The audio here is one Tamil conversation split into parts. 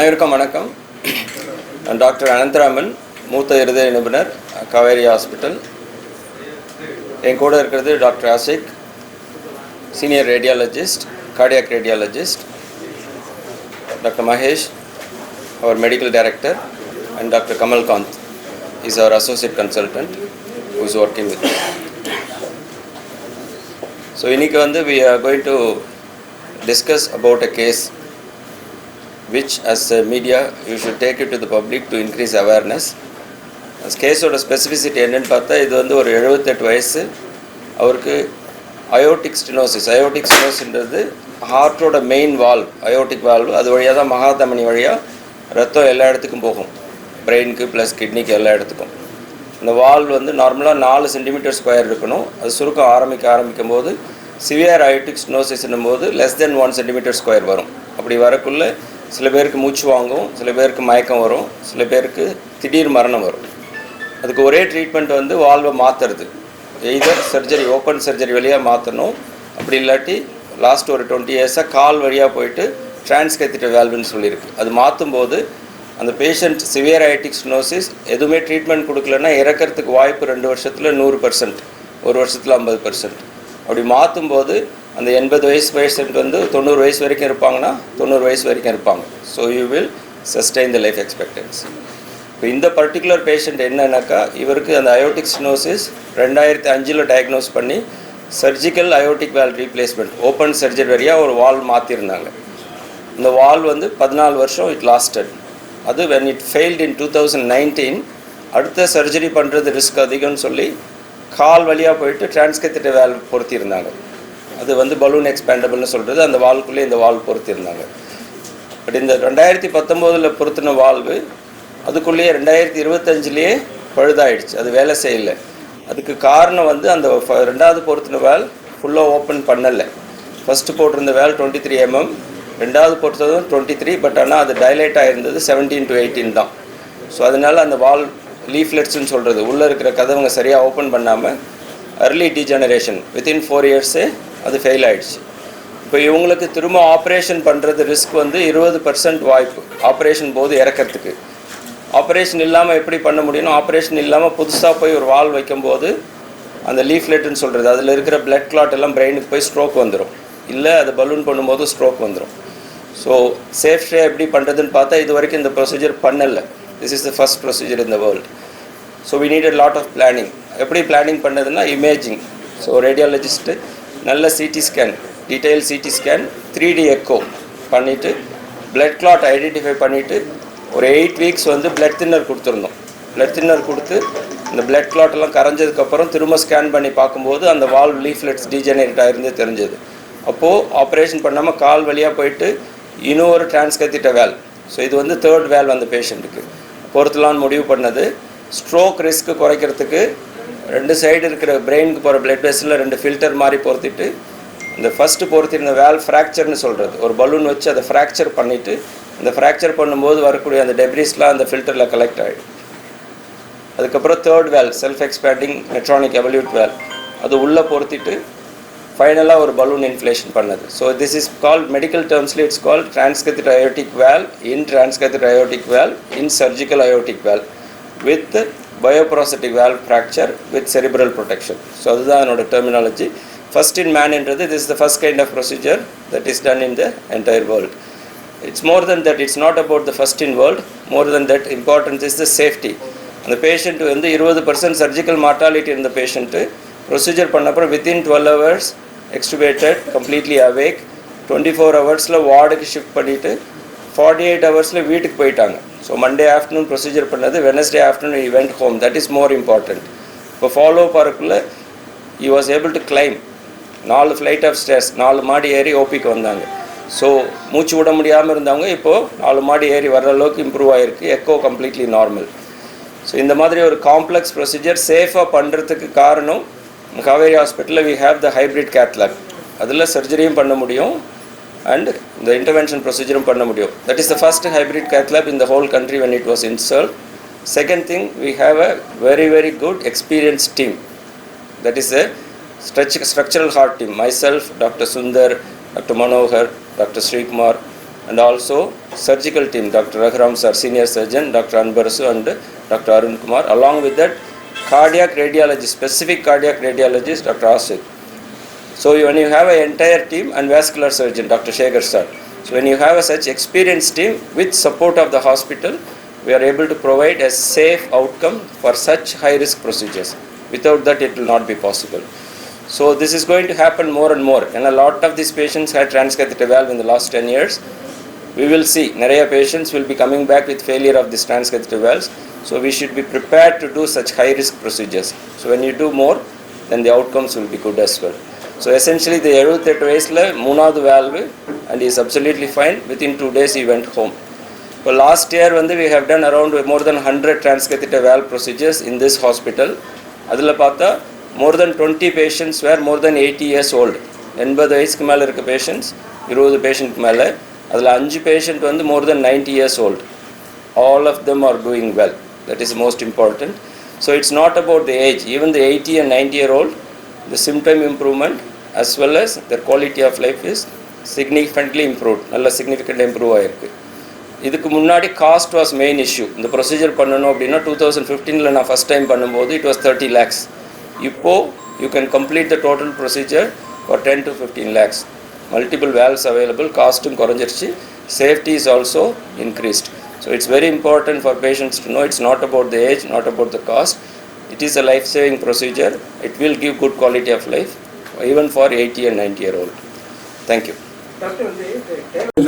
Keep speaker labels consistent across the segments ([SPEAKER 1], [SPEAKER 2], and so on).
[SPEAKER 1] அனைவருக்கும் வணக்கம். டாக்டர் அனந்தராமன், மூத்த இருதய நிபுணர், Kauvery Hospital. என் கூட இருக்கிறது doctor Aasik, senior radiologist, cardiac radiologist, doctor Mahesh, அவர் medical director, and Dr. Kamalkant is our associate consultant who is working with us. So இன்னைக்கு we are going to discuss about a case which as a media you should take it to the public to increase awareness. As case oda specificity என்னன்னு பார்த்தா இது ஒரு 78 வயசு அவருக்கு aortic stenosis. Aortic stenosis ன்றது ஹார்ட்டோட மெயின் வால்வ், aortic valve. அது வழியா தான் மகாதமனி வழியா ரத்தம் எல்லா இடத்துக்கும் போகும், பிரெயினுக்கு ப்ளஸ் கிட்னிக்கு எல்லா இடத்துக்கும். இந்த வால்வ் நார்மலாக 4 சென்டிமீட்டர் ஸ்கொயர் இருக்கணும். அது சுருக்கம் ஆரம்பிக்கும் போது சிவியர் அயோட்டிக் ஸ்டெனோசிஸ்னும் போது லெஸ் தென் 1 சென்டிமீட்டர் ஸ்கொயர் வரும். அப்படி வரக்குள்ள சில பேருக்கு மூச்சு வாங்கும், சில பேருக்கு மயக்கம் வரும், சில பேருக்கு திடீர் மரணம் வரும். அதுக்கு ஒரே ட்ரீட்மெண்ட் வால்வை மாற்றுறது, எய்தர் சர்ஜரி, ஓப்பன் சர்ஜரி வழியாக மாற்றணும். அப்படி இல்லாட்டி லாஸ்ட் ஒரு 20 இயர்ஸாக கால் வழியாக போயிட்டு transcatheter valveன்னு சொல்லியிருக்கு. அது மாற்றும் போது அந்த பேஷண்ட் சிவியர் அயோட்டிக் ஸ்டெனோசிஸ் எதுவுமே ட்ரீட்மெண்ட் கொடுக்கலன்னா இறக்கிறதுக்கு வாய்ப்பு 2 வருஷத்தில் 100%, 1 வருஷத்தில் 50%. அப்படி மாற்றும் போது அந்த 80 வயசு பேஷண்ட் 90 வயசு வரைக்கும் இருப்பாங்கன்னா 90 வயசு வரைக்கும் இருப்பாங்க. So you will sustain the life expectancy. இப்போ இந்த பர்டிகுலர் பேஷண்ட் என்னன்னாக்கா, இவருக்கு அந்த அயோட்டிக் ஸ்டெனோசிஸ் 2005 டயக்னோஸ் பண்ணி surgical aortic valve replacement, open surgery வழியாக ஒரு வால்வ் மாற்றிருந்தாங்க. இந்த வால்வ் 14 வருஷம் இட் லாஸ்டட். அது when it failed in 2019, அடுத்த சர்ஜரி பண்ணுறது ரிஸ்க் அதிகம்னு சொல்லி கால் வழியாக போயிட்டு transcatheter valve பொருத்தியிருந்தாங்க. அது பலூன் எக்ஸ்பேண்டபிள்னு சொல்கிறது, அந்த வால்வுக்குள்ளே இந்த வால்வ் பொருத்தியிருந்தாங்க. பட் இந்த 2019 பொருத்தின வால்வு அதுக்குள்ளேயே 2025 பழுதாயிடுச்சு, அது வேலை செய்யலை. அதுக்கு காரணம் அந்த ரெண்டாவது பொருத்தின வேல் ஃபுல்லாக ஓப்பன் பண்ணலை. ஃபஸ்ட்டு போட்டிருந்த வேல் 23 mm, ரெண்டாவது பொறுத்ததும் 23, பட் ஆனால் அது டைலேட் ஆகிருந்தது 17 to 18 தான். ஸோ அதனால் அந்த வால் லீஃப்லெட்ஸ்ன்னு சொல்கிறது, உள்ளே இருக்கிற கதவுங்க சரியாக ஓப்பன் பண்ணாமல் early degeneration within 4 yearsே அது ஃபெயில் ஆகிடுச்சு. இப்போ இவங்களுக்கு திரும்ப ஆப்ரேஷன் பண்ணுறது ரிஸ்க் 20% வாய்ப்பு ஆப்ரேஷன் போது இறக்கிறதுக்கு. ஆப்ரேஷன் இல்லாமல் எப்படி பண்ண முடியும்னா, ஆப்ரேஷன் இல்லாமல் புதுசாக போய் ஒரு வால் வைக்கும்போது அந்த லீஃப்லெட்டுன்னு சொல்கிறது, அதில் இருக்கிற பிளட் கிளாட் எல்லாம் பிரெயினுக்கு போய் ஸ்ட்ரோக் வந்துடும், இல்லை அது பலூன் பண்ணும்போது ஸ்ட்ரோக் வந்துடும். ஸோ சேஃப்டியாக எப்படி பண்ணுறதுன்னு பார்த்தா இது வரைக்கும் இந்த ப்ரொசீஜர் பண்ணலை. This is the first procedure in the world. So we need lot of planning. எப்படி பிளானிங் பண்ணதுன்னா, இமேஜிங். ஸோ ரேடியாலஜிஸ்ட்டு நல்ல CT scan, detail CT scan, 3D echo பண்ணிவிட்டு பிளட் கிளாட் ஐடென்டிஃபை பண்ணிவிட்டு ஒரு 8 வீக்ஸ் பிளட் தின்னர் கொடுத்துருந்தோம். பிளட் தின்னர் கொடுத்து இந்த பிளட் கிளாட்டெல்லாம் கரைஞ்சதுக்கப்புறம் திரும்ப ஸ்கேன் பண்ணி பார்க்கும்போது அந்த வால்வ் லீஃப்லெட்ஸ் டீஜெனரேட் ஆகிருந்தே தெரிஞ்சது. அப்போது ஆப்ரேஷன் பண்ணாமல் கால் வழியாக போயிட்டு இன்னொரு transcatheter valve. ஸோ இது தேர்ட் வேல்வ் அந்த பேஷண்ட்டுக்கு பொறுத்தலான்னு முடிவு பண்ணது. ஸ்ட்ரோக் ரிஸ்க்கு குறைக்கிறதுக்கு 2 சைடு இருக்கிற பிரெயினுக்கு போகிற பிளட் வெசலில் 2 ஃபில்டர் மாதிரி பொறுத்திட்டு இந்த ஃபஸ்ட்டு பொறுத்திருந்த வேல்வ் ஃப்ராக்சர்னு சொல்கிறது, ஒரு பலூன் வச்சு அதை ஃப்ராக்சர் பண்ணிவிட்டு அந்த ஃப்ராக்சர் பண்ணும்போது வரக்கூடிய அந்த டெப்ரிஸ்லாம் அந்த ஃபில்டரில் கலெக்ட் ஆகிடும். அதுக்கப்புறம் third valve self expanding Medtronic Evolut valve, அது உள்ளே பொறுத்திட்டு ஃபைனலாக ஒரு பலூன் இன்ஃப்ளேஷன் பண்ணது. So this is called, medical டேர்ம்ஸ்ல it's called transcatheter aortic valve in transcatheter aortic valve in surgical aortic valve with bioprosthetic valve fracture with cerebral protection. So அதுதான் என்னோட டெர்மினாலஜி. ஃபர்ஸ்ட் இன் மேன் என்றது, this is the first kind of procedure that is done in the entire world. It's more than that, it's not about the first in world, more than that important is the safety. அந்த பேஷண்ட் 20% சர்ஜிக்கல் மார்ட்டாலிட்டி இருந்த patient procedure பண்ணப்பறம் within 12 hours extubated, completely awake, 24 ஹவர்ஸில் வார்டுக்கு ஷிஃப்ட் பண்ணிவிட்டு 48 ஹவர்ஸில் வீட்டுக்கு போயிட்டாங்க. ஸோ மண்டே ஆஃப்டர்நூன் ப்ரொசீஜர் பண்ணது, Wednesday afternoon he went home. That is more important. இப்போ follow பார்க்குள்ள he was able to climb 4 flight of stairs, 4 மாடி ஏறி ஓபிக்கு வந்தாங்க. ஸோ மூச்சு விட முடியாமல் இருந்தவங்க இப்போது 4 மாடி ஏறி வர்ற அளவுக்கு இம்ப்ரூவ் ஆகிருக்கு, எக்கோ கம்ப்ளீட்லி நார்மல். ஸோ இந்த மாதிரி ஒரு காம்ப்ளெக்ஸ் ப்ரொசீஜர் சேஃபாக பண்ணுறதுக்கு காரணம், Kauvery Hospital we have the hybrid cath lab. அதில் சர்ஜரியும் பண்ண முடியும் அண்ட் இந்த இன்டர்வென்ஷன் ப்ரொசீஜரும் பண்ண முடியும். That is the first hybrid cath lab in the whole country when it was installed. Second thing, we have a very good experienced team. That is a structural heart team. Myself, Dr. Sundar, Dr. Manohar, Dr. Srikumar and also surgical team, Dr. Raghuram sir, senior surgeon, Dr. Anbarasu and Dr. Arun Kumar, along with that cardiac radiologist, specific cardiac radiologist, Dr. Asik. So when you have an entire team and vascular surgeon, Dr. Shekhar sir, so when you have a such experienced team with support of the hospital, we are able to provide a safe outcome for such high risk procedures. Without that it will not be possible. So this is going to happen more and more, and a lot of these patients had transcatheter valve in the last 10 years. We will see, நிறைய patients will be coming back with failure of this transcatheter valves. So we should be prepared to do such high risk procedures. So when you do more, then the outcomes will be good as well. So essentially the 78 வயசுல மூணாவது valve and he is absolutely fine. Within 2 days he went home. So last year we have done around more than 100 transcatheter valve procedures in this hospital. அதில் பார்த்தா more than 20 patients were more than 80 years old. 80 வயசுக்கு மேலே இருக்க patients, 20 patient மேலே, அதில் 5 patient more than 90 years old. All of them are doing well. That is most important. So it's not about the age. Even the 80 and 90-year-old, the symptom improvement as well as their quality of life is significantly improved. நல்லா significantly improve ஆயிருக்கு. இதுக்கு முன்னாடி காஸ்ட் வாஸ் மெயின் இஷ்யூ. இந்த ப்ரொசீஜர் பண்ணணும் அப்படின்னா 2015 நான் ஃபஸ்ட் டைம் பண்ணும்போது it was 30 lakhs. இப்போது you can complete the total procedure for 10 to 15 lakhs. Multiple valves available, காஸ்ட்டும் குறைஞ்சிருச்சு, safety is also increased. So it's very important for patients to know it's not about the age, not about the cost. It is a life-saving procedure. It will give good quality of life even for 80 and 90-year-old. Thank you.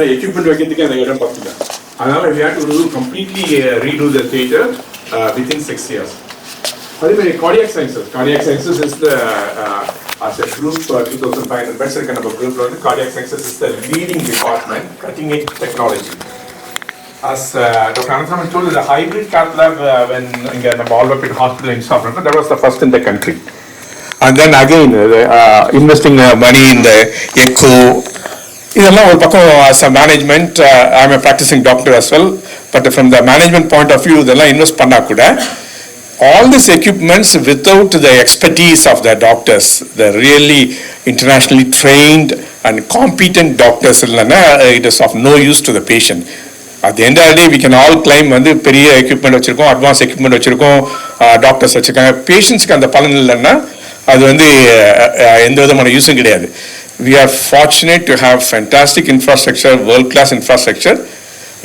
[SPEAKER 2] The equipment வைக்கிறதுக்கு அந்த இடம் பத்தல. அதனால we had to completely redo the theater within 6 years. அதே மாதிரி cardiac sciences is the as a group 2500 beds இருக்க நம்ம குரூப்ல வந்து cardiac sciences is the leading department, cutting edge technology. As Dr. Ananthaman told you, the hybrid cath lab when in the Alwarpet Hospital in South Africa, that was the first in the country. And then again investing money in the echo. இதெல்லாம் ஒரு பக்கம் as a management, I am a practicing doctor as well, but from the management point of view இதெல்லாம் இன்வெஸ்ட் பண்ணா கூட all these equipments without the expertise of the doctors, the really internationally trained and competent doctors இல்லைன்னா it is of no use to the patient. At the end of the day we can all claim வந்து பெரிய equipment வச்சிருக்கோம், advanced equipment வச்சிருக்கோம், doctors வச்சிருக்காங்க, patientsக்கு அந்த பலன் இல்லைன்னா அது வந்து எந்த விதமான யூஸும் கிடையாது. We are fortunate to have fantastic infrastructure, world-class infrastructure,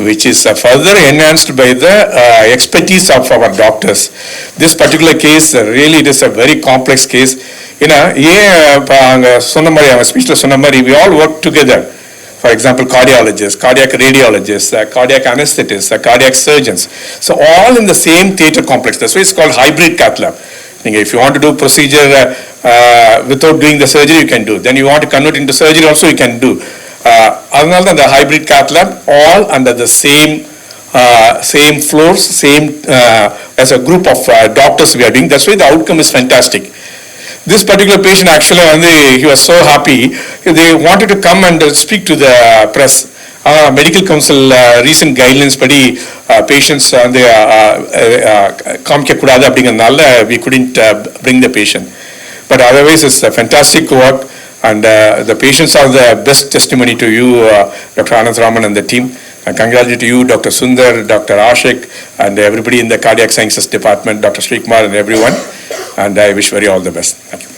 [SPEAKER 2] which is further enhanced by the expertise of our doctors. This particular case, really it is a very complex case. You know, speech சொன்ன மாதிரி we all work together. For example, cardiologists, cardiac radiologists, cardiac anesthetists, cardiac surgeons. So all in the same theater complex. That's why it's called hybrid cath lab. If you want to do procedure without doing the surgery, you can do. Then you want to convert into surgery also, you can do. Other than the hybrid cath lab, all under the same floors, same as a group of doctors we are doing. That's why the outcome is fantastic. This particular patient actually, he was so happy. They wanted to come and speak to the press. Medical Council recent guidelines படி patients வந்து காமிக்கக்கூடாது அப்படிங்கிறதுனால we couldn't bring the patient. But otherwise it's a fantastic work, and the patients are the best testimony to you, Dr. Ananthaman and the team. And congratulate to you, Dr. Sundar, Dr. Ashik, and everybody in the cardiac sciences department, Dr. Srikumar and everyone. And I wish you all the best. Thank you.